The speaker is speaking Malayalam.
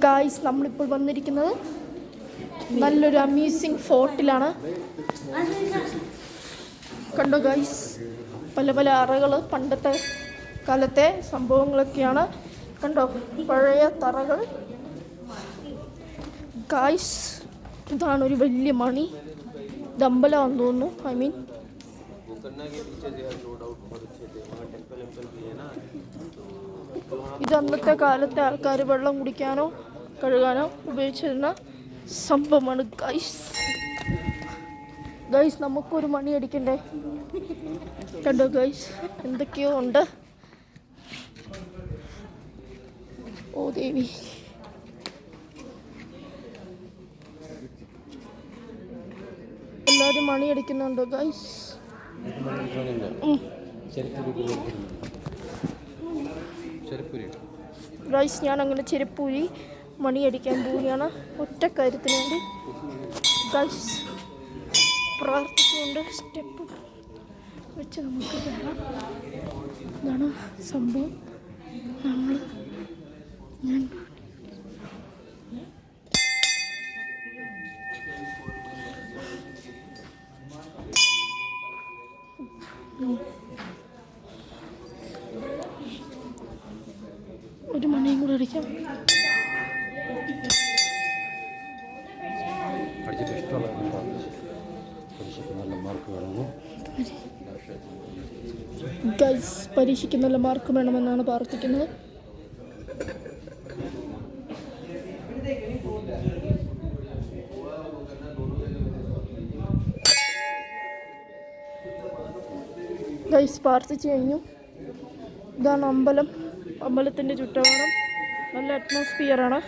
ഗായ്സ് നമ്മളിപ്പോൾ വന്നിരിക്കുന്നത് നല്ലൊരു അമ്യൂസിങ് ഫോർട്ടിലാണ്. കണ്ടോ ഗായ്സ്, പല പല അറകൾ, പണ്ടത്തെ കാലത്തെ സംഭവങ്ങളൊക്കെയാണ്. കണ്ടോ, പഴയ തറകൾ. ഗായ്സ്, ഇതാണ് ഒരു വലിയ മണി. ഇത് അമ്പലമാണെന്ന് തോന്നുന്നു. ഐ മീൻ ഇത് അന്നത്തെ കാലത്തെ ആൾക്കാർ വെള്ളം കുടിക്കാനോ കഴുകാനോ ഉപയോഗിച്ചിരുന്ന സംഭവമാണ് ഗൈസ്. ഗൈസ്, നമുക്കൊരു മണി അടിക്കണ്ടേ? കണ്ടോ ഗൈസ്, എന്തൊക്കെയോ ഉണ്ട്. ഓ ദേവി, എല്ലാവരും മണി അടിക്കുന്നുണ്ടോ ഗൈസ്? ഗൈസ്, ഞാൻ അങ്ങനെ ചെരുപ്പൂരി മണിയടിക്കാൻ പോവുകയാണ്. ഒറ്റ കാര്യത്തിന് വേണ്ടി ഗൈസ് പ്രാർത്ഥിച്ചുകൊണ്ട് സ്റ്റെപ്പ് വെച്ച് നമുക്ക് കാണാം. ഇതാണ് സംഭവം. ഞാൻ ഒരു മണിയും കൂടെ അടിക്കാം. ഗൈസ്, പരീക്ഷയ്ക്ക് നല്ല മാർക്ക് വേണമെന്നാണ് പ്രാർത്ഥിക്കുന്നത്. ഗൈസ്, പ്രാർത്ഥിച്ചു കഴിഞ്ഞു. ഇതാണ് അമ്പലം. അമ്പലത്തിൻ്റെ ചുറ്റുപാടും നല്ല അറ്റ്മോസ്ഫിയറാണ്.